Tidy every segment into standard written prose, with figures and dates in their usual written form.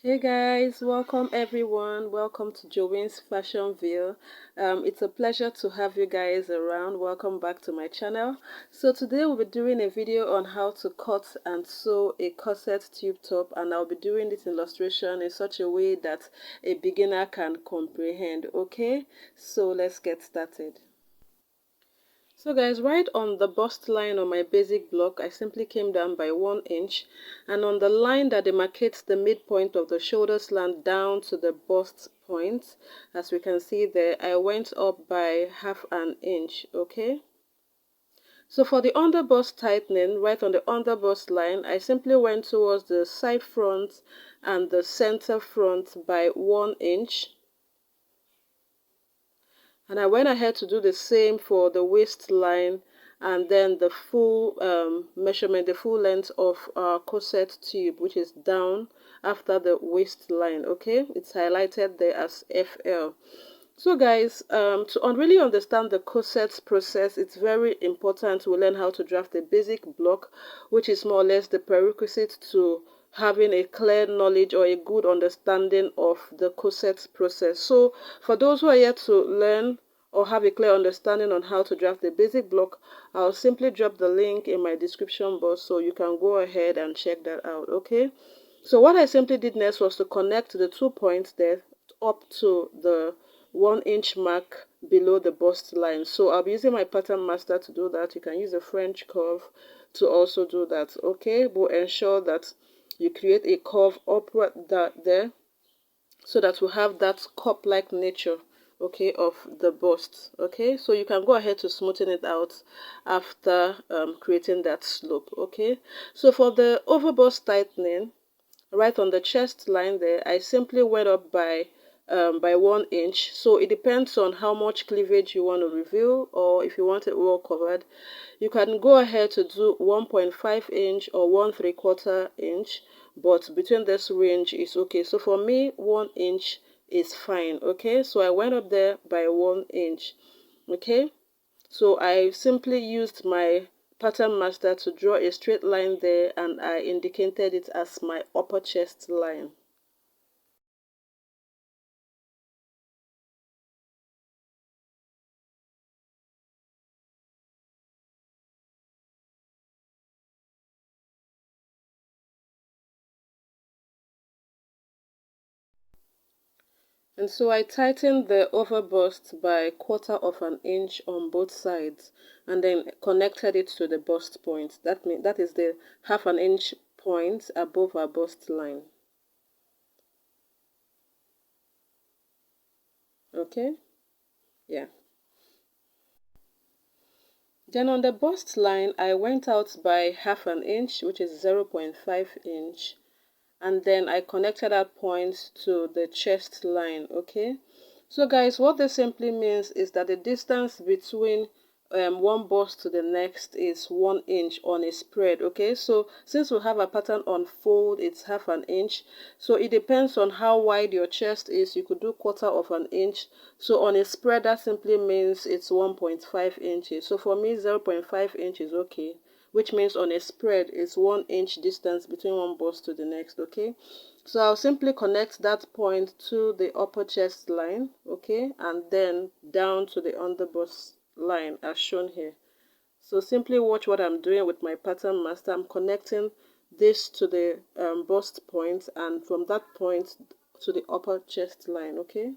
Hey guys, welcome everyone. Welcome to Jowins Fashion Ville. It's a pleasure to have you guys around. Welcome back to my channel. So today we'll be doing a video on how to cut and sew a corset tube top, and I'll be doing this illustration in such a way that a beginner can comprehend. Okay, so let's get started. So guys, right on the bust line on my basic block, I simply came down by 1 inch, and on the line that demarcates the midpoint of the shoulder slant down to the bust point, as we can see there, I went up by ½ an inch. Okay, so for the under bust tightening, right on the under bust line, I simply went towards the side front and the center front by 1 inch. And I went ahead to do the same for the waistline and then the full measurement, the full length of our corset tube, which is down after the waistline. Okay, it's highlighted there as FL. So guys, to really understand the corset process, it's very important to learn how to draft a basic block, which is more or less the prerequisite to having a clear knowledge or a good understanding of the corset process. So for those who are yet to learn or have a clear understanding on how to draft a basic block, I'll simply drop the link in my description box so you can go ahead and check that out. Okay, so what I simply did next was to connect the 2 points there up to the 1 inch mark below the bust line. So I'll be using my pattern master to do that. You can use a French curve to also do that. Okay, but ensure that you create a curve upward there so that we have that cup-like nature, okay, of the bust. Okay, so you can go ahead to smoothen it out after creating that slope. Okay, so for the over bust tightening, right on the chest line there, I simply went up by 1 inch. So it depends on how much cleavage you want to reveal, or if you want it well covered, you can go ahead to do 1.5 inch or 1¾ inch, but between this range is okay. So for me, 1 inch is fine. Okay, so I went up there by 1 inch. Okay, so I simply used my pattern master to draw a straight line there, and I indicated it as my upper chest line. And so I tightened the over bust by 1/4 inch on both sides, and then connected it to the bust point. That is the ½ an inch point above our bust line. Okay, yeah. Then on the bust line, I went out by ½ an inch, which is 0.5 inch, and then I connected that point to the chest line. Okay, so guys, what this simply means is that the distance between one bust to the next is 1 inch on a spread. Okay, so since we have a pattern on fold, it's ½ an inch, so it depends on how wide your chest is. You could do 1/4 inch. So on a spread, that simply means it's 1.5 inches. So for me, 0.5 inch is okay, which means on a spread it's 1 inch distance between one bust to the next. Okay, so I'll simply connect that point to the upper chest line, okay, and then down to the under bust line as shown here. So simply watch what I'm doing with my pattern master. I'm connecting this to the bust point, and from that point to the upper chest line. Okay,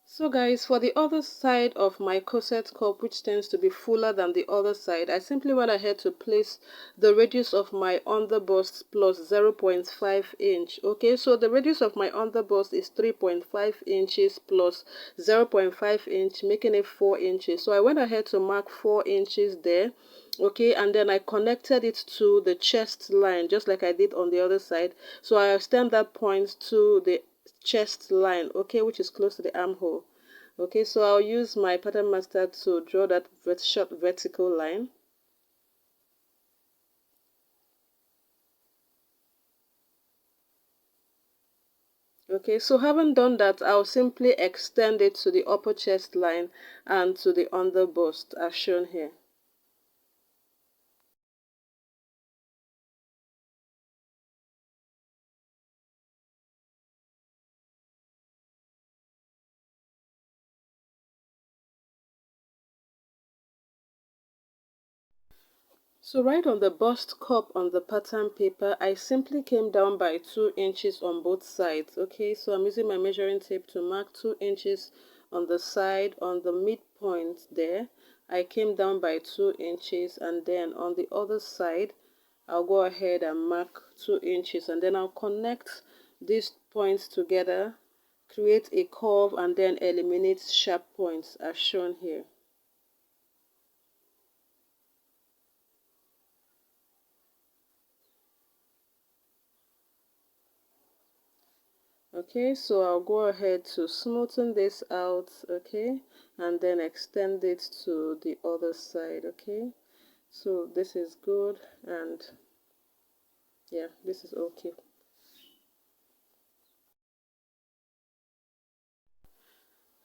so guys, for the other side of my corset cup, which tends to be fuller than the other side, I simply went ahead to place the radius of my underbust plus 0.5 inch. Okay, so the radius of my underbust is 3.5 inches plus 0.5 inch, making it 4 inches. So I went ahead to mark 4 inches there. Okay, and then I connected it to the chest line just like I did on the other side. So I extend that point to the chest line, okay, which is close to the armhole. Okay, so I'll use my pattern master to draw that short vertical line. Okay, so having done that, I'll simply extend it to the upper chest line and to the under bust as shown here. So right on the bust cup on the pattern paper, I simply came down by 2 inches on both sides. Okay, so I'm using my measuring tape to mark 2 inches on the side, on the midpoint there. I came down by 2 inches, and then on the other side, I'll go ahead and mark 2 inches, and then I'll connect these points together, create a curve, and then eliminate sharp points as shown here. Okay, so I'll go ahead to smoothen this out, okay, and then extend it to the other side. Okay, so this is good, and yeah, this is okay.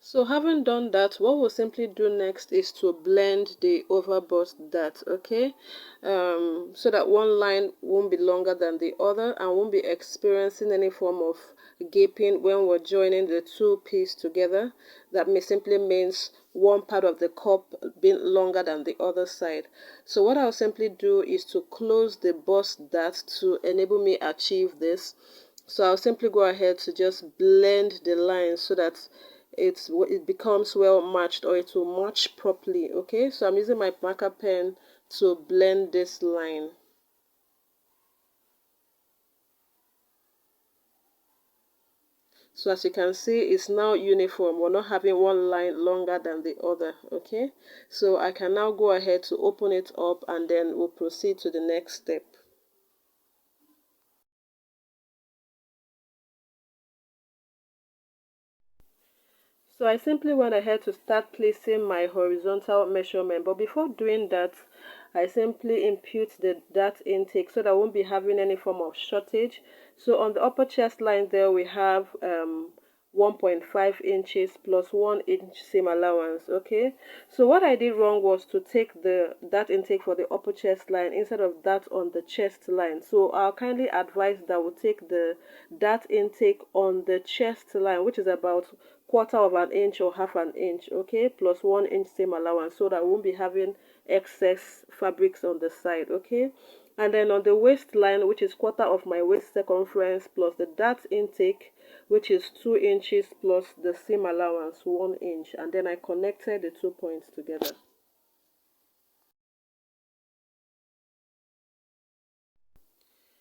So having done that, what we'll simply do next is to blend the overbust dart, okay, so that one line won't be longer than the other and won't be experiencing any form of gaping when we're joining the two pieces together. That may simply means one part of the cup being longer than the other side. So what I'll simply do is to close the bust dart to enable me achieve this. So I'll simply go ahead to just blend the lines so that it becomes well matched, or it will match properly. Okay, so I'm using my marker pen to blend this line. So as you can see, it's now uniform. We're not having one line longer than the other. Okay, so I can now go ahead to open it up, and then we'll proceed to the next step. So I simply went ahead to start placing my horizontal measurement, but before doing that, I simply impute the dart intake so that I won't be having any form of shortage. So on the upper chest line there, we have 1.5 inches plus 1 inch seam allowance. Okay, so what I did wrong was to take the dart intake for the upper chest line instead of that on the chest line. So I'll kindly advise that we'll take the dart intake on the chest line, which is about quarter of an inch or half an inch, okay, plus 1 inch seam allowance, so that we won't be having excess fabrics on the side. Okay, and then on the waistline, which is quarter of my waist circumference, plus the dart intake, which is 2 inches, plus the seam allowance 1 inch, and then I connected the 2 points together.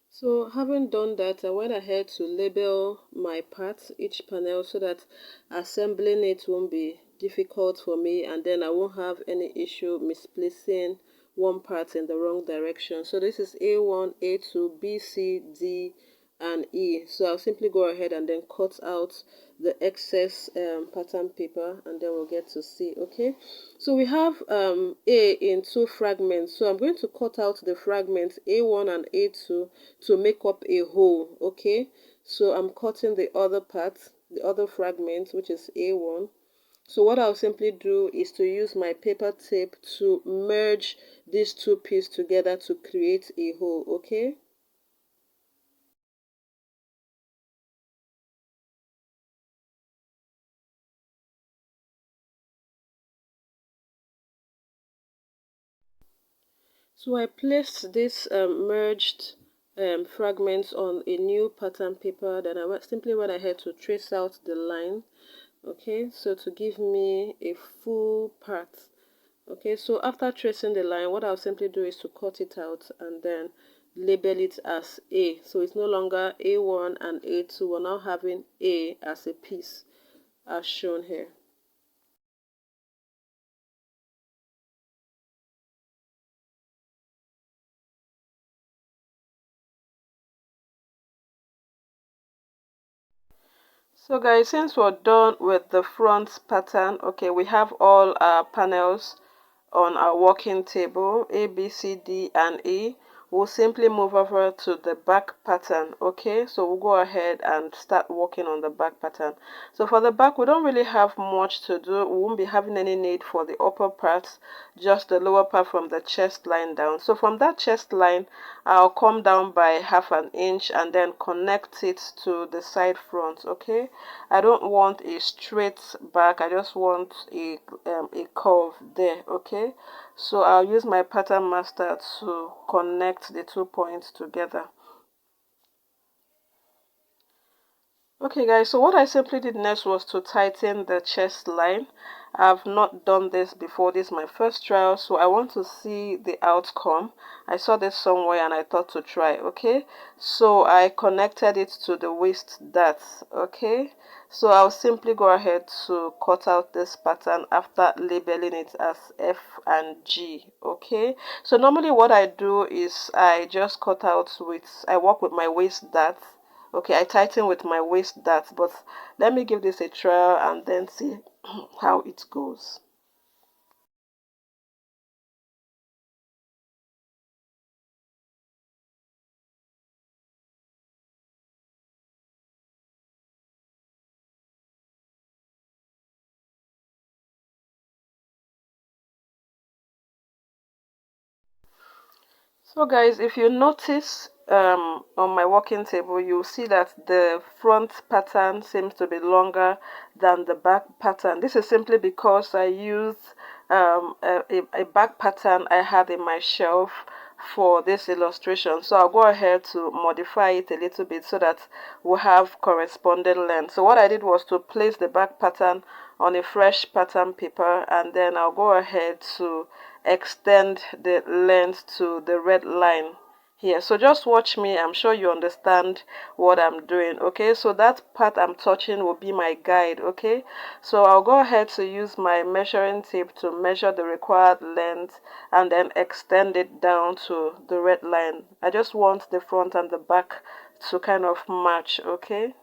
So having done that, I went ahead to label my parts, each panel, so that assembling it won't be difficult for me, and then I won't have any issue misplacing one part in the wrong direction. So this is A1, A2, B, C, D, and E. So I'll simply go ahead and then cut out the excess pattern paper, and then we'll get to C. Okay, so we have A in 2 fragments, so I'm going to cut out the fragments A1 and A2 to make up a whole. Okay, so I'm cutting the other part, the other fragment, which is A1. So what I'll simply do is to use my paper tape to merge these two pieces together to create a whole. Okay, so I placed this merged fragments on a new pattern paper. Then I simply went ahead to trace out the line. Okay, so to give me a full part. Okay, so after tracing the line, what I'll simply do is to cut it out and then label it as A. So it's no longer A1 and A2. We're now having A as a piece, as shown here. So guys, since we're done with the front pattern, okay, we have all our panels on our working table, A, B, C, D, and E. we'll simply move over to the back pattern. Okay, so we'll go ahead and start working on the back pattern. So for the back, we don't really have much to do. We won't be having any need for the upper part, just the lower part from the chest line down. So from that chest line, I'll come down by 1/2 inch and then connect it to the side front. Okay, I don't want a straight back, I just want a curve there. Okay, so I'll use my pattern master to connect the 2 points together. Okay guys, so what I simply did next was to tighten the chest line. I've not done this before. This is my first trial, so I want to see the outcome. I saw this somewhere and I thought to try. Okay, so I connected it to the waist dart. Okay, so I'll simply go ahead to cut out this pattern after labeling it as F and G. Okay, so normally what I do is I just cut out with, I work with my waist dart. Okay, I tighten with my waist dart, but let me give this a trial and then see how it goes. So guys, if you notice on my working table, you'll see that the front pattern seems to be longer than the back pattern. This is simply because I used a back pattern I had in my shelf for this illustration. So I'll go ahead to modify it a little bit so that we'll have corresponding length. So what I did was to place the back pattern on a fresh pattern paper, and then I'll go ahead to extend the length to the red line here. So just watch me, I'm sure you understand what I'm doing. Okay, so that part I'm touching will be my guide. Okay, so I'll go ahead to use my measuring tape to measure the required length and then extend it down to the red line. I just want the front and the back to kind of match. Okay.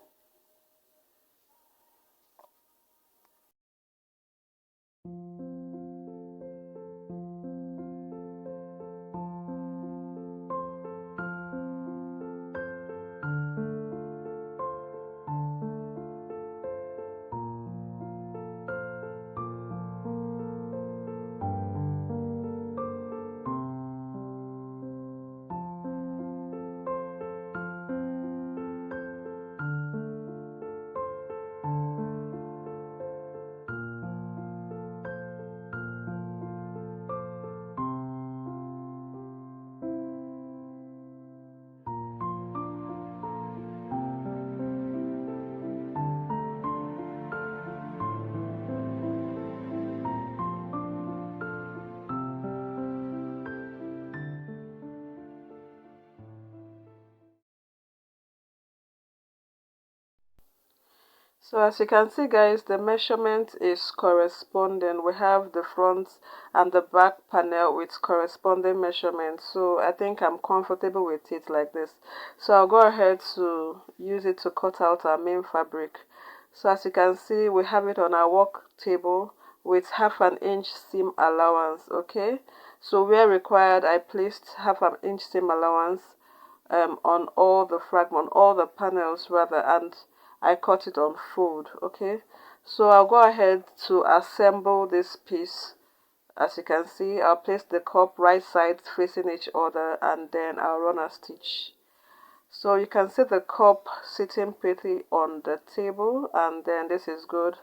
So as you can see guys, the measurement is corresponding. We have the front and the back panel with corresponding measurements. So I think I'm comfortable with it like this. So I'll go ahead to use it to cut out our main fabric. So as you can see, we have it on our work table with 1/2 inch seam allowance. Okay, so where required, I placed 1/2 inch seam allowance on all the fragment, all the panels rather, and I cut it on fold. Okay, so I'll go ahead to assemble this piece. As you can see, I'll place the cup right sides facing each other and then I'll run a stitch. So you can see the cup sitting pretty on the table, and then this is good.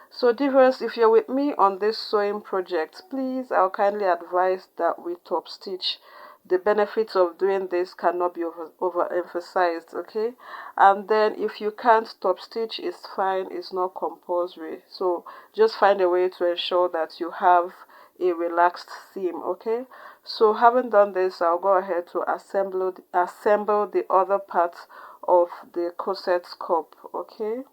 So divers, if you're with me on this sewing project, please, I'll kindly advise that we top stitch. The benefits of doing this cannot be overemphasized. Okay, and then if you can't top stitch, it's fine, it's not compulsory. So just find a way to ensure that you have a relaxed seam. Okay, so having done this, I'll go ahead to assemble the other parts of the corset cup. Okay.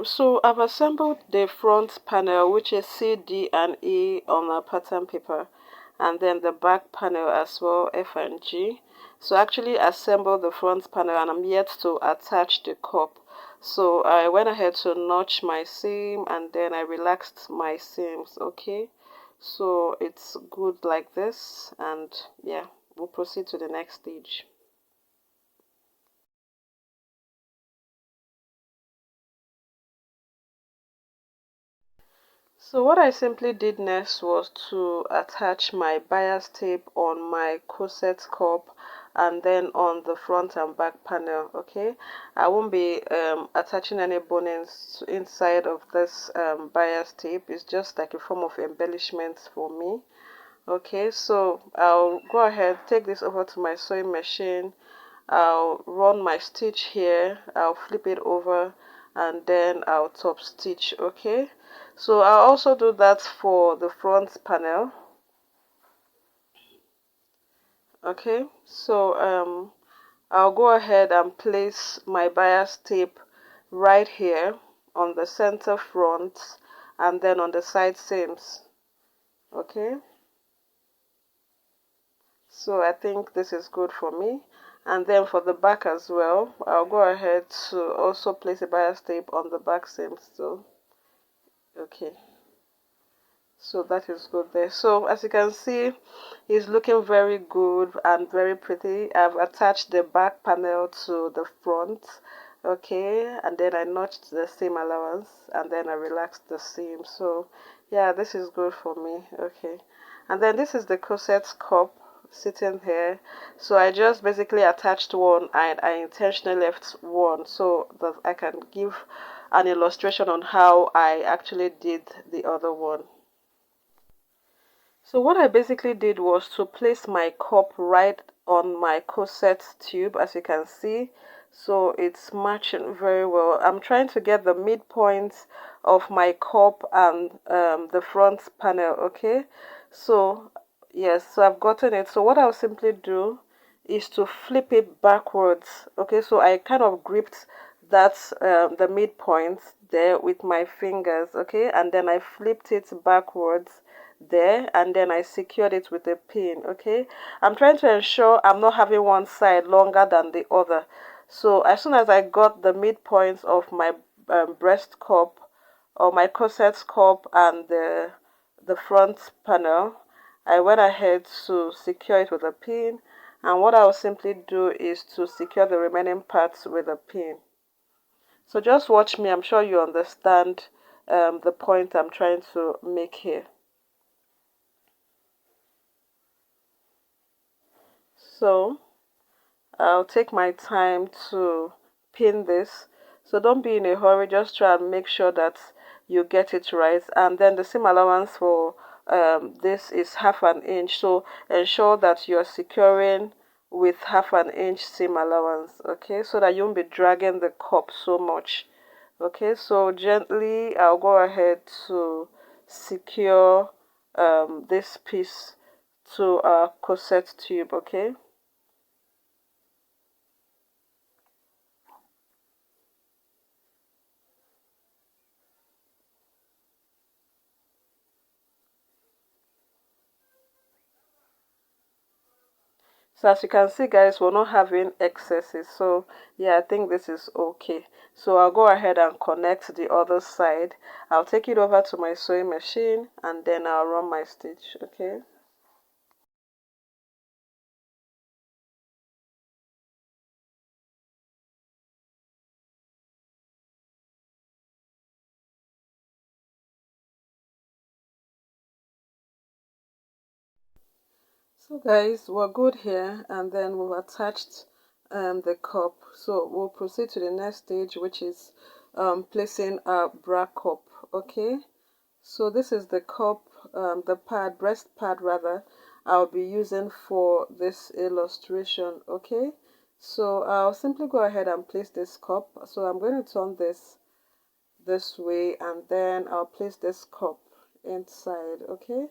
So I've assembled the front panel, which is C, D, and E on a pattern paper, and then the back panel as well, F and G. So I actually assembled the front panel, and I'm yet to attach the cup. So I went ahead to notch my seam, and then I relaxed my seams. Okay, so it's good like this, and yeah, we'll proceed to the next stage. So what I simply did next was to attach my bias tape on my corset cup and then on the front and back panel. Okay, I won't be attaching any bonings inside of this bias tape. It's just like a form of embellishment for me. Okay, so I'll go ahead, take this over to my sewing machine. I'll run my stitch here, I'll flip it over, and then I'll top stitch. Okay, so I'll also do that for the front panel. Okay, so I'll go ahead and place my bias tape right here on the center front and then on the side seams. Okay, so I think this is good for me. And then for the back as well, I'll go ahead to also place a bias tape on the back seams too. Okay, so that is good there. So as you can see, it's looking very good and very pretty. I've attached the back panel to the front. Okay, and then I notched the seam allowance and then I relaxed the seam. So yeah, this is good for me. Okay, and then this is the corset cup sitting here. So I just basically attached one and I intentionally left one so that I can give an illustration on how I actually did the other one. So what I basically did was to place my cup right on my corset tube, as you can see. So it's matching very well. I'm trying to get the midpoint of my cup and the front panel. Okay, so yes, so I've gotten it. So what I'll simply do is to flip it backwards. Okay, so I kind of gripped that the midpoint there with my fingers. Okay, and then I flipped it backwards there and then I secured it with a pin. Okay, I'm trying to ensure I'm not having one side longer than the other. So as soon as I got the midpoints of my breast cup or my corset cup and the front panel, I went ahead to secure it with a pin, and what I'll simply do is to secure the remaining parts with a pin. So just watch me, I'm sure you understand the point I'm trying to make here. So I'll take my time to pin this. So don't be in a hurry, just try and make sure that you get it right. And then the seam allowance for this is 1/2 inch. So ensure that you're securing with 1/2 inch seam allowance, okay, so that you won't be dragging the cup so much. Okay, so gently I'll go ahead to secure this piece to our corset tube. Okay, so as you can see guys, we're not having excesses, so yeah, I think this is okay. So I'll go ahead and connect the other side. I'll take it over to my sewing machine and then I'll run my stitch. Okay, so guys, we're good here, and then we've attached the cup. So we'll proceed to the next stage, which is placing our bra cup. Okay, so this is the cup, the pad, breast pad rather, I'll be using for this illustration. Okay, so I'll simply go ahead and place this cup. So I'm going to turn this way and then I'll place this cup inside. Okay,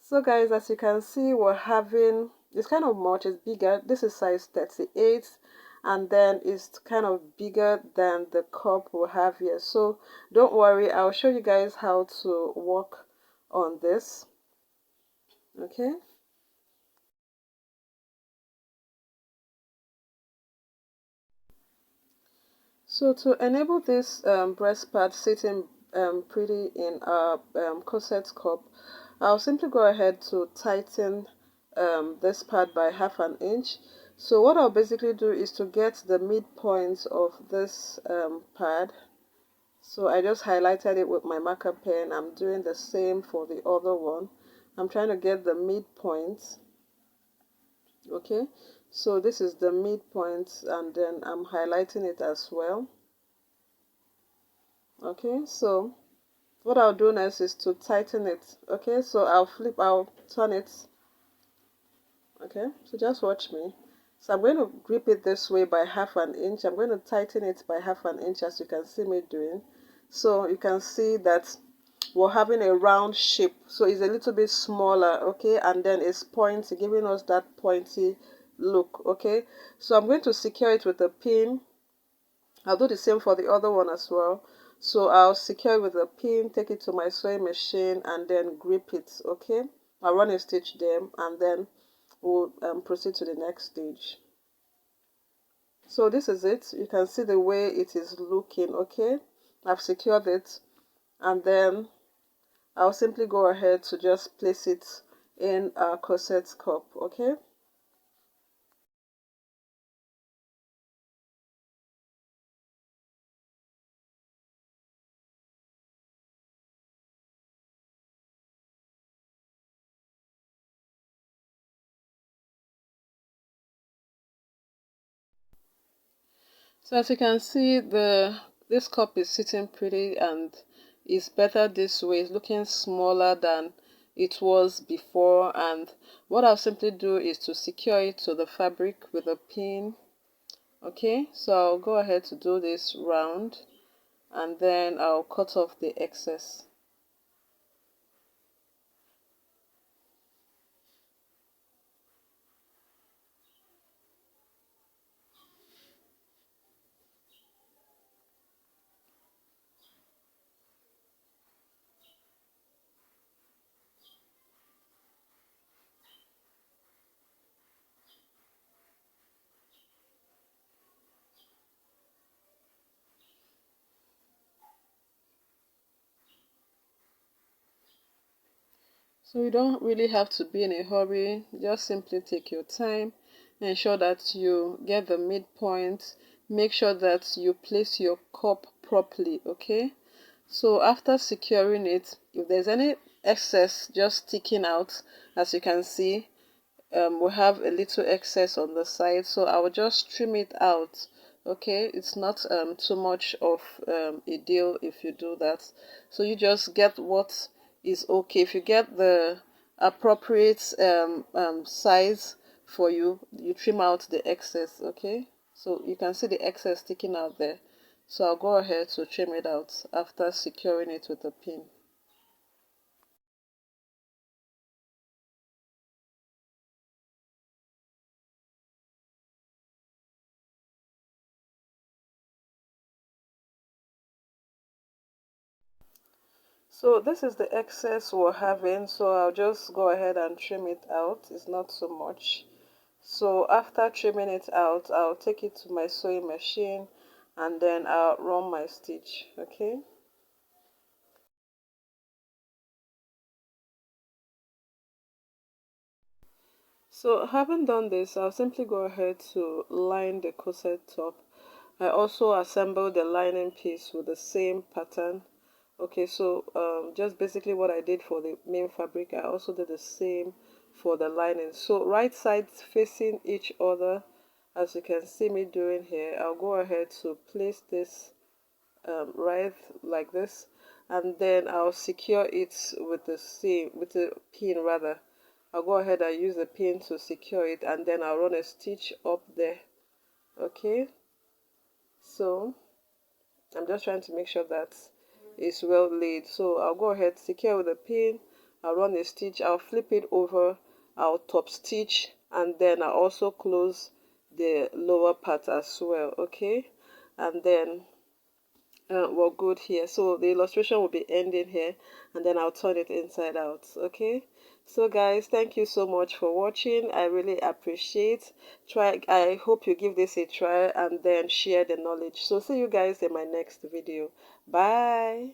so guys, as you can see, we're having, it's kind of much, it's bigger. This is size 38 and then it's kind of bigger than the cup we have here. So don't worry, I'll show you guys how to work on this. Okay. So to enable this breast pad sitting pretty in our corset cup, I'll simply go ahead to tighten this pad by 1/2 inch. So what I'll basically do is to get the midpoint of this pad. So I just highlighted it with my marker pen. I'm doing the same for the other one. I'm trying to get the midpoint. Okay, so this is the midpoint, and then I'm highlighting it as well. Okay, so what I'll do next is to tighten it. Okay, so I'll turn it. Okay, so just watch me. So I'm going to grip it this way by 1/2 inch. I'm going to tighten it by 1/2 inch, as you can see me doing. So you can see that we're having a round shape, so it's a little bit smaller. Okay, and then it's pointy, giving us that pointy look. Okay, so I'm going to secure it with a pin. I'll do the same for the other one as well. So I'll secure it with a pin, take it to my sewing machine, and then grip it. Okay, I'll run a stitch there, and then we'll proceed to the next stage. So this is it. You can see the way it is looking. Okay, I've secured it, and then I'll simply go ahead to just place it in a corset cup. Okay. So as you can see, this cup is sitting pretty and is better this way. It's looking smaller than it was before, and what I'll simply do is to secure it to the fabric with a pin. Okay, so I'll go ahead to do this round, and then I'll cut off the excess. So you don't really have to be in a hurry. Just simply take your time. Ensure that you get the midpoint. Make sure that you place your cup properly, okay? So after securing it, if there's any excess just sticking out, as you can see, we have a little excess on the side, so I will just trim it out. Okay, it's not too much of a deal if you do that. So you just get what is okay. If you get the appropriate size for you, you trim out the excess. Okay, so you can see the excess sticking out there, so I'll go ahead to trim it out after securing it with a pin. So this is the excess we're having, so I'll just go ahead and trim it out. It's not so much. So after trimming it out, I'll take it to my sewing machine, and then I'll run my stitch. Okay. So having done this, I'll simply go ahead to line the corset top. I also assembled the lining piece with the same pattern. Okay, so just basically what I did for the main fabric, I also did the same for the lining. So right sides facing each other, as you can see me doing here, I'll go ahead to place this right like this, and then I'll secure it with the pin rather. I'll go ahead and use the pin to secure it, and then I'll run a stitch up there. Okay, so I'm just trying to make sure that it's well laid. So I'll go ahead, secure with a pin, I'll run a stitch, I'll flip it over, I'll top stitch, and then I'll also close the lower part as well. Okay, and then we're good here. So the illustration will be ending here, and then I'll turn it inside out. Okay, so guys, thank you so much for watching. I really appreciate. I hope you give this a try and then share the knowledge. So see you guys in my next video. Bye.